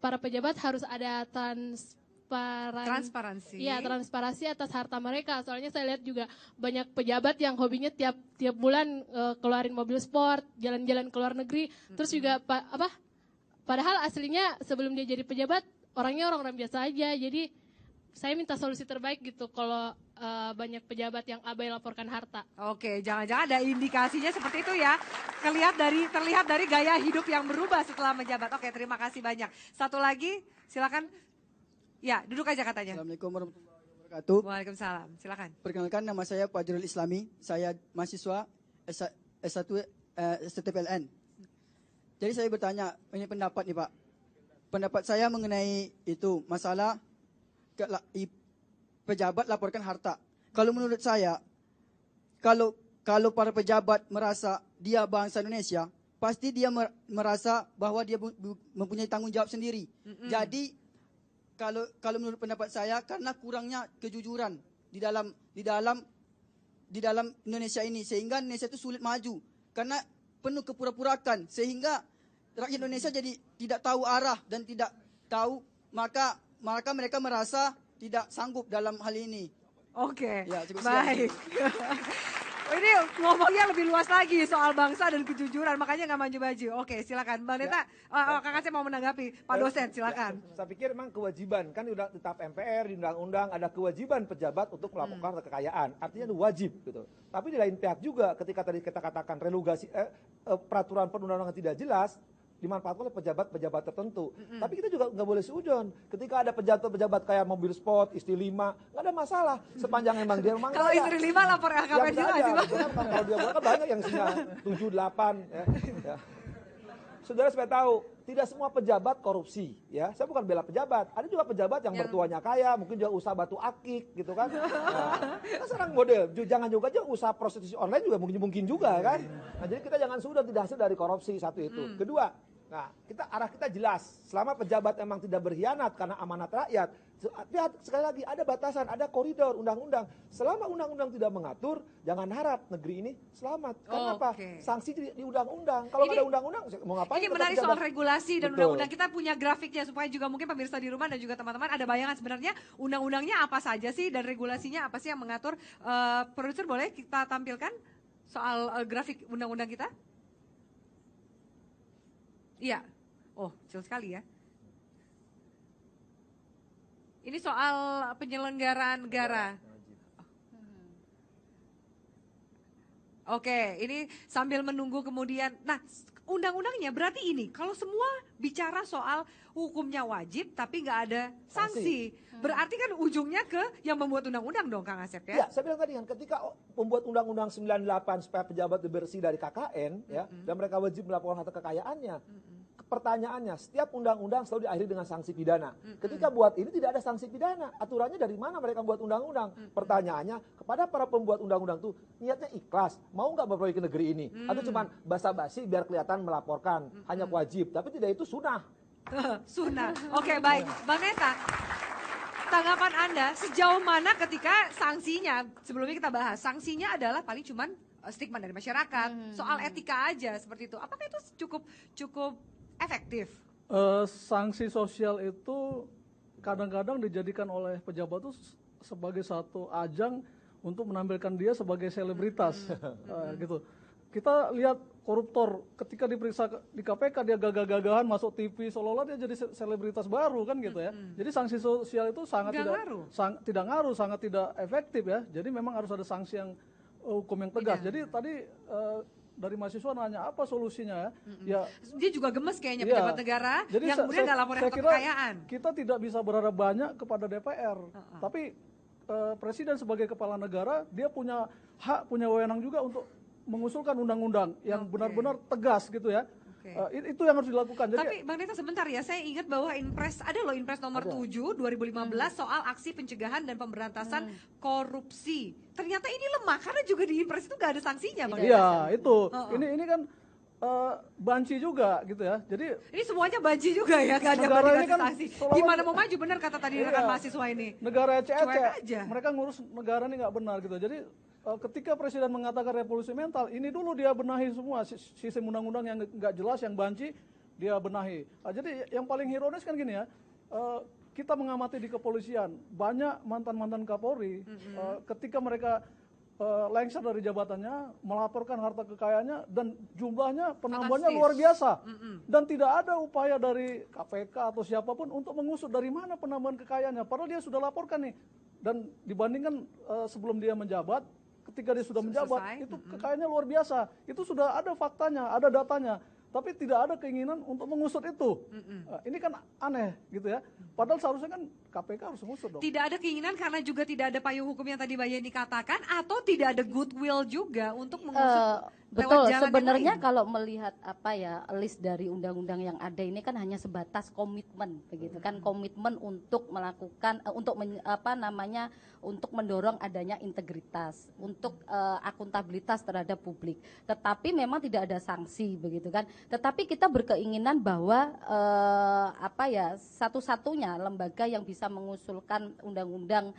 para pejabat harus ada transparansi. Iya, transparansi atas harta mereka. Soalnya saya lihat juga banyak pejabat yang hobinya tiap bulan keluarin mobil sport, jalan-jalan ke luar negeri, terus juga padahal aslinya sebelum dia jadi pejabat orangnya orang-orang biasa aja. Jadi saya minta solusi terbaik gitu kalau banyak pejabat yang abai laporkan harta. Oke, jangan-jangan ada indikasinya seperti itu ya. Terlihat dari gaya hidup yang berubah setelah menjabat. Oke, terima kasih banyak. Satu lagi, silakan. Ya, duduk aja katanya. Assalamualaikum warahmatullahi wabarakatuh. Waalaikumsalam, silakan. Perkenalkan, nama saya Fajrul Islami. Saya mahasiswa S1 STPLN. Jadi saya bertanya, ini pendapat nih Pak. Pendapat saya mengenai itu, masalah pejabat laporkan harta. Kalau menurut saya, kalau para pejabat merasa dia bangsa Indonesia, pasti dia merasa bahwa dia mempunyai tanggung jawab sendiri. Jadi kalau menurut pendapat saya, karena kurangnya kejujuran di dalam Indonesia ini, sehingga Indonesia itu sulit maju. Karena penuh kepura-purakan, sehingga rakyat Indonesia jadi tidak tahu arah dan tidak tahu, maka mereka merasa tidak sanggup dalam hal ini. Oke, ya, baik. Ini ngomongnya lebih luas lagi soal bangsa dan kejujuran, makanya nggak maju-maju. Oke, silakan Mbak Neta. Kang Asep mau menanggapi, Pak dosen, silakan. Saya pikir memang kewajiban, kan udah tetap MPR di undang-undang ada kewajiban pejabat untuk melaporkan harta kekayaan, artinya itu wajib gitu. Tapi di lain pihak juga, ketika tadi kita katakan relugasi peraturan perundang-undangan tidak jelas, dimanfaatkan oleh pejabat-pejabat tertentu. Tapi kita juga nggak boleh seujun. Ketika ada pejabat-pejabat kayak mobil sport, istri 5, nggak ada masalah. Sepanjang emang dia memang Kalau istri 5 lapor LKPN juga sih, Bang. Kalau dia kan banyak yang isinya 7, 8. Ya. Saudara supaya tahu, tidak semua pejabat korupsi. Ya, saya bukan bela pejabat. Ada juga pejabat yang bertuanya kaya, mungkin juga usaha batu akik, gitu kan. Nah, sekarang model, jangan juga aja usaha prostitusi online juga mungkin juga kan. Nah, jadi kita jangan sudah tidak hasil dari korupsi, satu itu. Kedua, nah, arah kita jelas. Selama pejabat memang tidak berkhianat karena amanat rakyat, sekali lagi ada batasan, ada koridor undang-undang. Selama undang-undang tidak mengatur, jangan harap negeri ini selamat. Karena apa? Sanksi di undang-undang. Kalau nggak ada undang-undang, mau ngapain? Ini menarik soal regulasi dan undang-undang. Kita punya grafiknya supaya juga mungkin pemirsa di rumah dan juga teman-teman ada bayangan sebenarnya undang-undangnya apa saja sih dan regulasinya apa sih yang mengatur. Produser boleh kita tampilkan soal grafik undang-undang kita? Iya. Oh, kecil sekali ya. Ini soal penyelenggaraan negara. Oke, ini sambil menunggu kemudian. Nah, undang-undangnya berarti ini, kalau semua bicara soal hukumnya wajib tapi nggak ada sanksi. Berarti kan ujungnya ke yang membuat undang-undang dong, Kang Asep ya? Ya, saya bilang tadi kan ketika membuat undang-undang 98 supaya pejabat bersih dari KKN ya, dan mereka wajib melaporkan harta kekayaannya. Pertanyaannya, setiap undang-undang selalu diakhiri dengan sanksi pidana. Ketika buat ini tidak ada sanksi pidana. Aturannya dari mana mereka buat undang-undang? Pertanyaannya, kepada para pembuat undang-undang itu niatnya ikhlas, mau nggak memperbaiki negeri ini? Atau cuma basa-basi biar kelihatan melaporkan, hanya wajib, tapi tidak itu sunnah. Sunnah. Oke, baik. Bang Neta, tanggapan Anda sejauh mana ketika sanksinya, sebelumnya kita bahas, sanksinya adalah paling cuman stigma dari masyarakat, soal etika aja seperti itu. Apakah itu cukup efektif? Sanksi sosial itu kadang-kadang dijadikan oleh pejabat itu sebagai satu ajang untuk menampilkan dia sebagai selebritas, gitu. Kita lihat koruptor ketika diperiksa di KPK dia gagah-gagahan masuk TV seolah-olah dia jadi selebritas baru kan gitu ya. Jadi sanksi sosial itu sangat tidak ngaruh, sangat tidak efektif ya. Jadi memang harus ada sanksi yang hukum yang tegas. Jadi tadi dari mahasiswa nanya apa solusinya ya? Ya dia juga gemes kayaknya pejabat negara jadi yang kemudian nggak laporin harta kekayaan. Kita tidak bisa berharap banyak kepada DPR, tapi presiden sebagai kepala negara dia punya hak, punya wewenang juga untuk mengusulkan undang-undang yang benar-benar tegas gitu ya. Itu yang harus dilakukan. Jadi, tapi Bang Neta sebentar ya, saya ingat bahwa Inpres, ada loh Inpres nomor 7 2015 soal aksi pencegahan dan pemberantasan korupsi. Ternyata ini lemah karena juga di Inpres itu nggak ada sanksinya, Bang Neta. Iya, itu. Ini kan banci juga gitu ya. Jadi ini semuanya banci juga ya, nggak ada banding sanksi. Gimana mau maju, benar kata tadi rekan mahasiswa ini. Negara ece-ece, mereka ngurus negara ini nggak benar gitu. Jadi ketika presiden mengatakan revolusi mental, ini dulu dia benahi semua sistem undang-undang yang nggak jelas, yang banci, dia benahi. Jadi yang paling ironis kan gini ya, kita mengamati di kepolisian, banyak mantan-mantan Kapolri, ketika mereka lengser dari jabatannya, melaporkan harta kekayaannya, dan jumlahnya penambahannya luar biasa. Dan tidak ada upaya dari KPK atau siapapun untuk mengusut dari mana penambahan kekayaannya. Padahal dia sudah laporkan nih. Dan dibandingkan sebelum dia menjabat, ketika dia sudah menjabat, itu kekayaannya luar biasa. Itu sudah ada faktanya, ada datanya. Tapi tidak ada keinginan untuk mengusut itu. Ini kan aneh gitu ya. Padahal seharusnya kan KPK harus mengusut dong. Tidak ada keinginan karena juga tidak ada payung hukum yang tadi Mbak Yeni katakan, atau tidak ada goodwill juga untuk mengusut. Betul, sebenarnya kalau melihat apa ya list dari undang-undang yang ada ini kan hanya sebatas komitmen begitu kan, komitmen untuk melakukan untuk mendorong adanya integritas, untuk akuntabilitas terhadap publik. Tetapi memang tidak ada sanksi begitu kan. Tetapi kita berkeinginan bahwa satu-satunya lembaga yang bisa mengusulkan undang-undang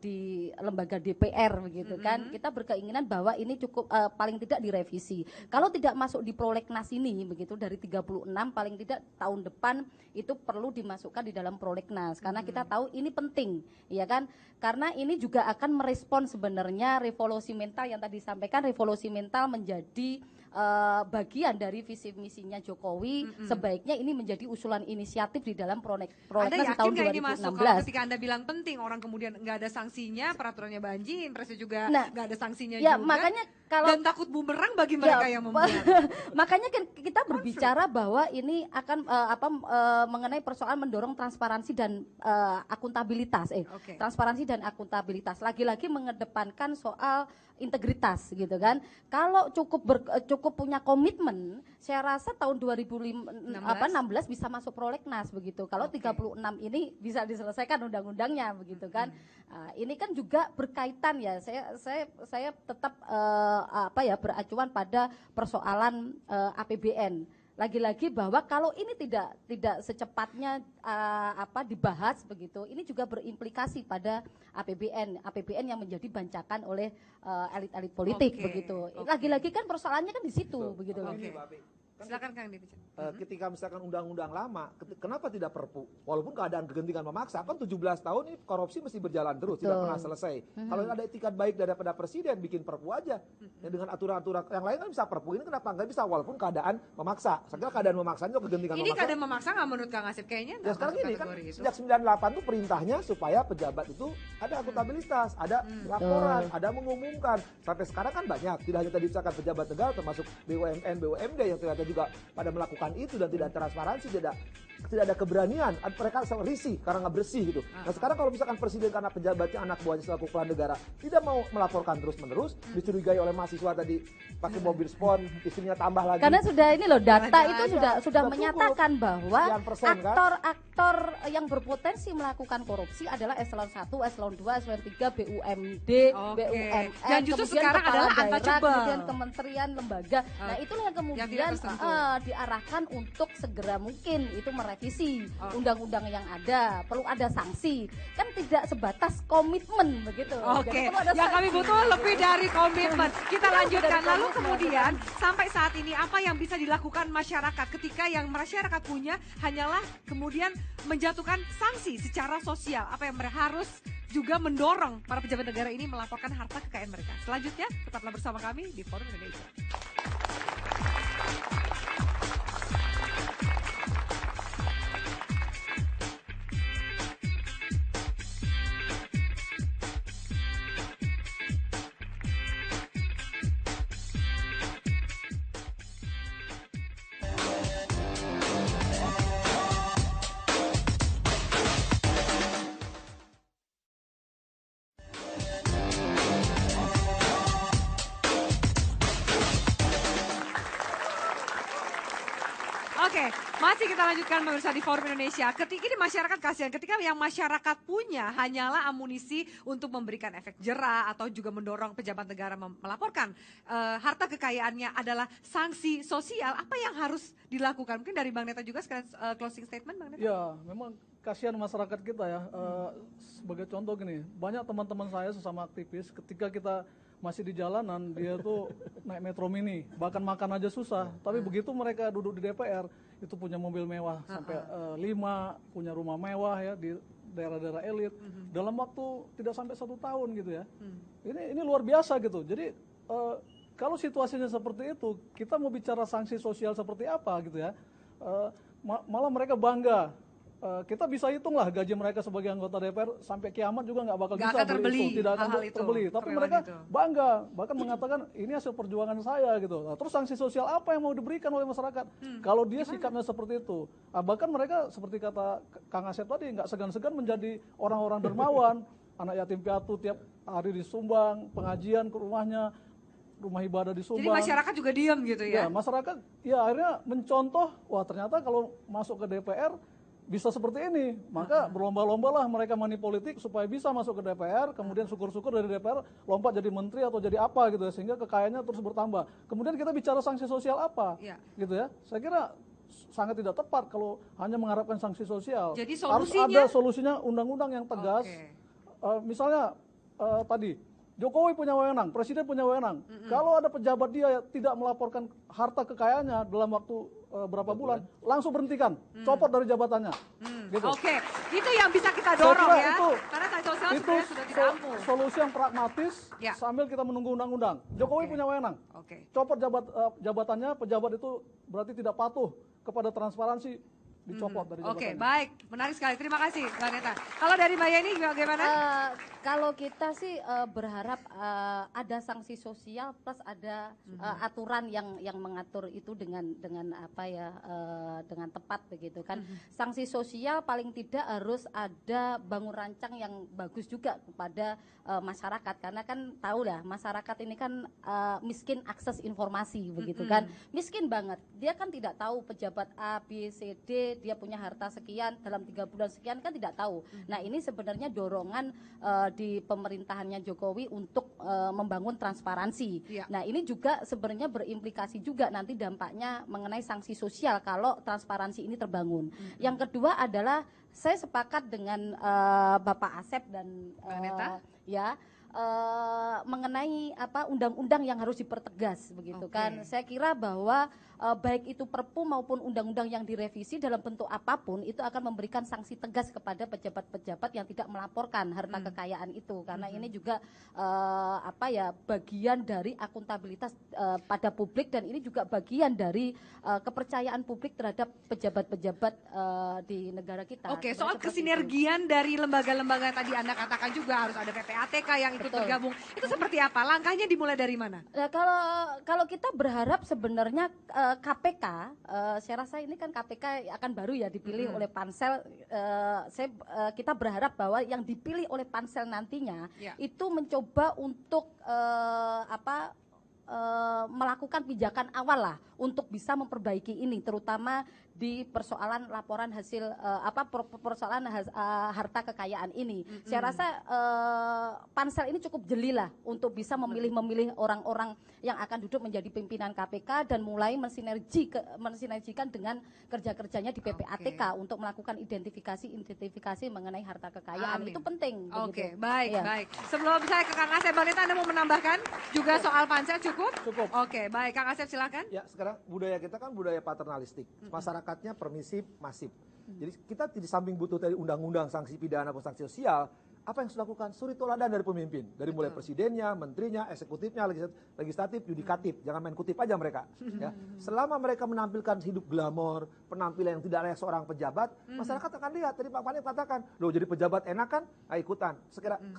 di lembaga DPR begitu kan, kita berkeinginan bahwa ini cukup paling tidak direvisi. Kalau tidak masuk di prolegnas ini begitu dari 36 paling tidak tahun depan itu perlu dimasukkan di dalam prolegnas karena kita tahu ini penting ya kan, karena ini juga akan merespon sebenarnya revolusi mental yang tadi disampaikan. Revolusi mental menjadi bagian dari visi misinya Jokowi. Sebaiknya ini menjadi usulan inisiatif di dalam prolegnas di tahun 2016. Anda yakin nggak ini masuk kalau ketika Anda bilang penting, orang kemudian nggak ada sanksinya, peraturannya banjir, Inpresnya juga nggak ada sanksinya ya, juga. Makanya dan takut bumerang bagi mereka yang membuat. Makanya kan kita berbicara bahwa ini akan mengenai persoalan mendorong transparansi dan akuntabilitas. Transparansi dan akuntabilitas. Lagi-lagi mengedepankan soal integritas gitu kan. Kalau cukup punya komitmen, saya rasa tahun 2016 bisa masuk prolegnas begitu. Kalau 36 ini bisa diselesaikan undang-undangnya begitu kan. Ini kan juga berkaitan ya. Saya tetap beracuan pada persoalan APBN. Lagi-lagi bahwa kalau ini tidak secepatnya dibahas begitu, ini juga berimplikasi pada APBN yang menjadi bancakan oleh elit-elit politik begitu. Lagi-lagi kan persoalannya kan di situ begitu. Silakan Kang Didi. Ketika misalkan undang-undang lama, kenapa tidak perpu? Walaupun keadaan kegentingan memaksa, kan 17 tahun ini korupsi mesti berjalan terus, tidak pernah selesai. Kalau ada etikat baik daripada presiden, bikin perpu aja. Ya, dengan aturan-aturan yang lain kan bisa perpu, ini kenapa nggak bisa? Walaupun keadaan memaksa. Saya kira keadaan memaksanya kegentingan memaksa. Ini keadaan memaksa nggak menurut Kang Asep? Kayaknya ya sekarang ini kan sejak 98 tuh perintahnya supaya pejabat itu ada akuntabilitas, ada laporan, ada mengumumkan. Sampai sekarang kan banyak, tidak hanya tadi misalkan pejabat negara termasuk BUMN, BUMD yang ternyata juga pada melakukan itu dan tidak transparansi, tidak ada keberanian, mereka risih karena nggak bersih gitu. Nah sekarang kalau misalkan presiden karena pejabatnya anak buahnya selaku kepala negara tidak mau melaporkan terus-menerus, dicurigai oleh mahasiswa tadi pakai mobil sport, istrinya tambah lagi. Karena sudah ini loh, data itu sudah menyatakan bahwa aktor yang berpotensi melakukan korupsi adalah eselon 1, eselon 2, eselon 3, BUMD, BUMN, dan justru kemudian sekarang kepala adalah daerah, kemudian kementerian, lembaga. Nah itulah yang kemudian diarahkan untuk segera mungkin itu merevisi undang-undang yang ada, perlu ada sanksi, kan tidak sebatas komitmen begitu. Yang kami butuh lebih dari komitmen. Kita lanjutkan, lalu kemudian sampai saat ini apa yang bisa dilakukan masyarakat ketika yang masyarakat punya hanyalah kemudian menjatuhkan sanksi secara sosial, apa yang mereka harus juga mendorong para pejabat negara ini melaporkan harta kekayaan mereka. Selanjutnya tetaplah bersama kami di Forum Indonesia. Masih kita lanjutkan pemirsa di Forum Indonesia. Ketika ini masyarakat kasihan, ketika yang masyarakat punya hanyalah amunisi untuk memberikan efek jera atau juga mendorong pejabat negara melaporkan harta kekayaannya adalah sanksi sosial. Apa yang harus dilakukan? Mungkin dari Bang Neta juga sekalian closing statement Bang Neta. Ya, memang kasihan masyarakat kita ya. Sebagai contoh gini, banyak teman-teman saya sesama aktivis ketika kita masih di jalanan, dia tuh naik metro mini, bahkan makan aja susah. Tapi begitu mereka duduk di DPR, itu punya mobil mewah sampai 5, punya rumah mewah ya di daerah-daerah elit. Dalam waktu tidak sampai 1 tahun gitu ya. Ini luar biasa gitu. Jadi kalau situasinya seperti itu, kita mau bicara sanksi sosial seperti apa gitu ya. Malah mereka bangga. Kita bisa hitung lah gaji mereka sebagai anggota DPR sampai kiamat juga nggak bakal bisa beli itu, tidak akan terbeli. Tapi mereka bangga, bahkan mengatakan ini hasil perjuangan saya gitu. Nah, terus sanksi sosial apa yang mau diberikan oleh masyarakat? Kalau dia sikapnya seperti itu, bahkan mereka seperti kata Kang Asep tadi nggak segan-segan menjadi orang-orang dermawan, anak yatim piatu tiap hari disumbang, pengajian ke rumahnya, rumah ibadah disumbang. Jadi masyarakat juga diam gitu ya? Ya, masyarakat ya akhirnya mencontoh, wah ternyata kalau masuk ke DPR bisa seperti ini, maka berlomba-lombalah mereka money politik supaya bisa masuk ke DPR, kemudian syukur-syukur dari DPR lompat jadi menteri atau jadi apa gitu ya, sehingga kekayaannya terus bertambah. Kemudian kita bicara sanksi sosial apa, gitu ya. Saya kira sangat tidak tepat kalau hanya mengharapkan sanksi sosial. Jadi harus ada solusinya undang-undang yang tegas. Misalnya tadi Jokowi punya wewenang, presiden punya wewenang. Kalau ada pejabat dia tidak melaporkan harta kekayaannya dalam waktu berapa bulan, langsung berhentikan, copot dari jabatannya. Gitu. Itu yang bisa kita dorong ya. Karena sanksi sosial itu sebenarnya sudah tidak ampuh. Solusi yang pragmatis sambil kita menunggu undang-undang. Jokowi punya wewenang, copot jabatannya, pejabat itu berarti tidak patuh kepada transparansi, dicopot dari jabatannya. Baik, menarik sekali. Terima kasih Mbak Neta. Kalau dari Mbak Yeni bagaimana? Kalau kita sih berharap ada sanksi sosial plus ada aturan yang mengatur itu dengan apa ya dengan tepat begitu kan. Sanksi sosial paling tidak harus ada bangun rancang yang bagus juga kepada masyarakat, karena kan tahu lah masyarakat ini kan miskin akses informasi begitu kan. Miskin banget. Dia kan tidak tahu pejabat A, B, C, D dia punya harta sekian dalam 3 bulan sekian kan tidak tahu. Nah, ini sebenarnya dorongan di pemerintahannya Jokowi untuk membangun transparansi. Nah, ini juga sebenarnya berimplikasi juga nanti dampaknya mengenai sanksi sosial kalau transparansi ini terbangun. Yang kedua adalah saya sepakat dengan Bapak Asep dan mengenai apa undang-undang yang harus dipertegas begitu kan. Saya kira bahwa baik itu Perpu maupun undang-undang yang direvisi dalam bentuk apapun itu akan memberikan sanksi tegas kepada pejabat-pejabat yang tidak melaporkan harta kekayaan itu, karena ini juga apa ya bagian dari akuntabilitas pada publik, dan ini juga bagian dari kepercayaan publik terhadap pejabat-pejabat di negara kita. Oke, soal kesinergian dari lembaga-lembaga tadi Anda katakan juga harus ada PPATK yang ikut bergabung. Itu seperti apa? Langkahnya dimulai dari mana? Nah, kalau kita berharap sebenarnya KPK, saya rasa ini kan KPK akan baru ya dipilih oleh pansel. Kita berharap bahwa yang dipilih oleh pansel nantinya itu mencoba untuk melakukan pijakan awal lah untuk bisa memperbaiki ini, terutama di persoalan laporan hasil persoalan harta kekayaan ini. Saya rasa pansel ini cukup jeli lah untuk bisa memilih orang-orang yang akan duduk menjadi pimpinan KPK dan mulai mensinergikan dengan kerja-kerjanya di PPATK untuk melakukan identifikasi mengenai harta kekayaan. Itu penting. Oke, baik. Sebelum saya ke Kang Asep, Bang Neta, Anda mau menambahkan juga soal pansel cukup? Cukup. Oke, baik. Kang Asep silakan. Ya, sekarang budaya kita kan budaya paternalistik. Masyarakatnya permisif, masif. Jadi kita di samping butuh dari undang-undang sanksi pidana atau sanksi sosial, apa yang sudah dilakukan? Suri toladan dari pemimpin. Dari mulai presidennya, menterinya, eksekutifnya, legislatif, yudikatif. Jangan main kutip aja mereka. Ya. Selama mereka menampilkan hidup glamor, penampilan yang tidak layak seorang pejabat, masyarakat akan lihat. Tadi Pak Fani katakan, loh jadi pejabat enak kan? Nah, ikutan.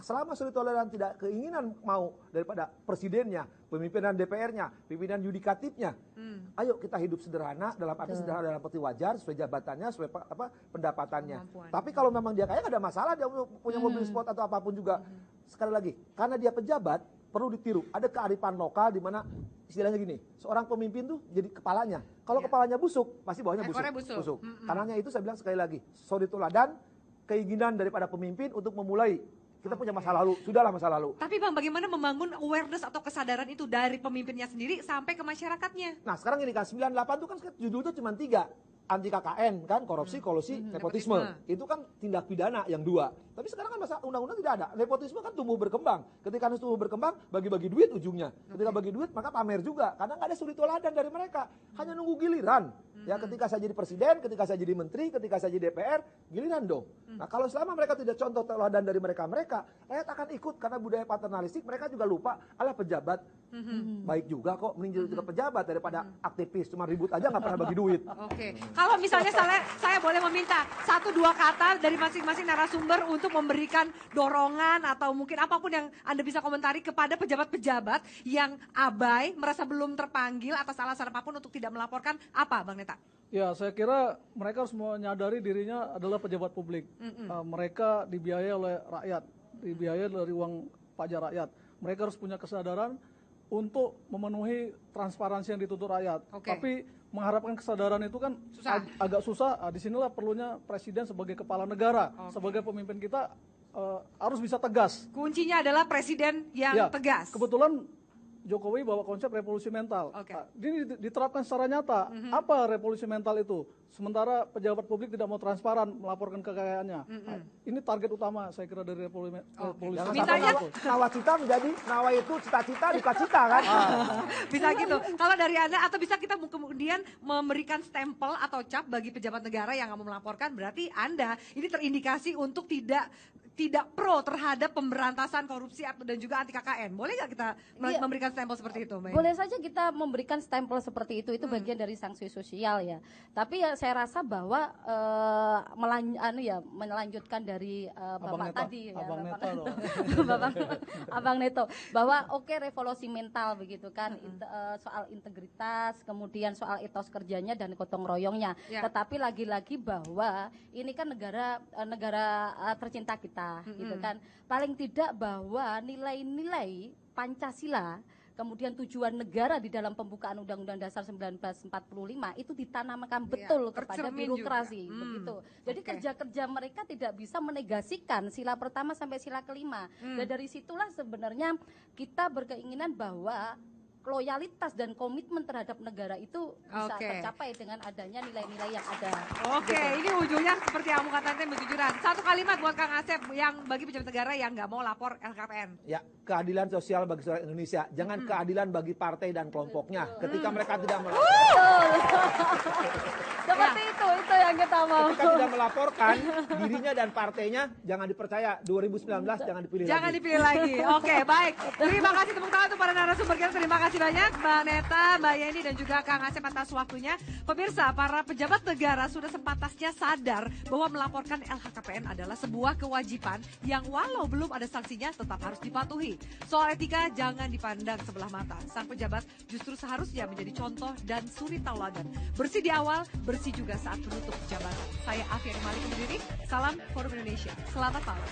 Selama suri toladan tidak keinginan mau daripada presidennya, pemimpinan DPR-nya, pimpinan yudikatifnya, ayo kita hidup sederhana, dalam arti sederhana dalam arti wajar, sesuai jabatannya, sesuai pendapatannya. Tapi kalau memang dia kaya, nggak ada masalah, dia punya mobil sport atau apapun juga. Sekali lagi, karena dia pejabat, perlu ditiru. Ada kearifan lokal di mana istilahnya gini, seorang pemimpin tuh jadi kepalanya. Kalau kepalanya busuk, pasti bawahnya busuk. Karenanya itu saya bilang sekali lagi, suri toladan, keinginan daripada pemimpin untuk memulai. Kita punya masa lalu, sudahlah masa lalu. Tapi Bang, bagaimana membangun awareness atau kesadaran itu dari pemimpinnya sendiri sampai ke masyarakatnya? Nah, sekarang ini kan 98 itu kan judulnya cuma 3. Anti KKN kan, korupsi, kolusi, nepotisme. Itu kan tindak pidana yang 2. Tapi sekarang kan masa undang-undang tidak ada. Nepotisme kan tumbuh berkembang. Ketika harus tumbuh berkembang, bagi-bagi duit ujungnya. Ketika bagi duit, maka pamer juga. Karena nggak ada suri toladan dari mereka. Hanya nunggu giliran. Ya, ketika saya jadi presiden, ketika saya jadi menteri, ketika saya jadi DPR, giliran dong. Nah, kalau selama mereka tidak contoh teladan dari mereka, rakyat akan ikut. Karena budaya paternalistik, mereka juga lupa, alah pejabat. Baik juga kok, mending juga pejabat daripada aktivis. Cuma ribut aja nggak pernah bagi duit. Oke. Kalau misalnya saya boleh meminta 1-2 kata dari masing-masing narasumber untuk memberikan dorongan atau mungkin apapun yang Anda bisa komentari kepada pejabat-pejabat yang abai, merasa belum terpanggil atas alasan apapun untuk tidak melaporkan, apa Bang Neta? Ya, saya kira mereka harus menyadari dirinya adalah pejabat publik. Mereka dibiayai oleh rakyat, dibiayai dari uang pajak rakyat. Mereka harus punya kesadaran untuk memenuhi transparansi yang dituntut rakyat. Tapi mengharapkan kesadaran itu kan agak susah. Disinilah perlunya presiden sebagai kepala negara, sebagai pemimpin kita harus bisa tegas. Kuncinya adalah presiden yang tegas. Kebetulan Jokowi bawa konsep revolusi mental. Ini diterapkan secara nyata. Apa revolusi mental itu? Sementara pejabat publik tidak mau transparan melaporkan kekayaannya. Ini target utama saya kira dari revolusi mental. Nawacita menjadi nawa itu cita-cita, duka-cita kan? Bisa gitu. Kalau dari Anda, atau bisa kita kemudian memberikan stempel atau cap bagi pejabat negara yang nggak mau melaporkan, berarti Anda ini terindikasi untuk tidak tidak pro terhadap pemberantasan korupsi dan juga anti KKN. Boleh nggak kita memberikan stempel seperti itu, Mbak? Boleh saja kita memberikan stempel seperti itu bagian dari sanksi sosial ya. Tapi ya saya rasa bahwa melanjutkan dari Bapak tadi ya, Abang Neto, bahwa oke, revolusi mental begitu kan, soal integritas, kemudian soal etos kerjanya dan gotong royongnya. Tetapi lagi-lagi bahwa ini kan negara tercinta kita. Gitu kan, paling tidak bahwa nilai-nilai Pancasila, kemudian tujuan negara di dalam pembukaan Undang-Undang Dasar 1945 itu ditanamkan betul kepada birokrasi, begitu. Jadi kerja-kerja mereka tidak bisa menegasikan sila pertama sampai sila kelima. Dan dari situlah sebenarnya kita berkeinginan bahwa loyalitas dan komitmen terhadap negara itu bisa tercapai dengan adanya nilai-nilai yang ada. Ini ujungnya seperti yang kamu katakan, kejujuran. Satu kalimat buat Kang Asep yang bagi pejabat negara yang nggak mau lapor LHKPN. Ya, keadilan sosial bagi seluruh Indonesia. Jangan keadilan bagi partai dan kelompoknya. Ketika mereka tidak melaporkan. Seperti itu yang kita mau. Ketika tidak melaporkan dirinya dan partainya, jangan dipercaya. 2019 jangan dipilih lagi. Jangan dipilih lagi. Baik. Terima kasih, tepuk tangan untuk para narasumber kita. Terima kasih banyak Mbak Neta, Mbak Yeni, dan juga Kang Asep atas waktunya. Pemirsa, para pejabat negara sudah sepantasnya sadar bahwa melaporkan LHKPN adalah sebuah kewajiban yang walau belum ada sanksinya tetap harus dipatuhi. Soal etika jangan dipandang sebelah mata. Sang pejabat justru seharusnya menjadi contoh dan suri tauladan. Bersih di awal, bersih juga saat menutup jabatan. Saya Afiani Malik undur diri. Salam Forum Indonesia. Selamat malam.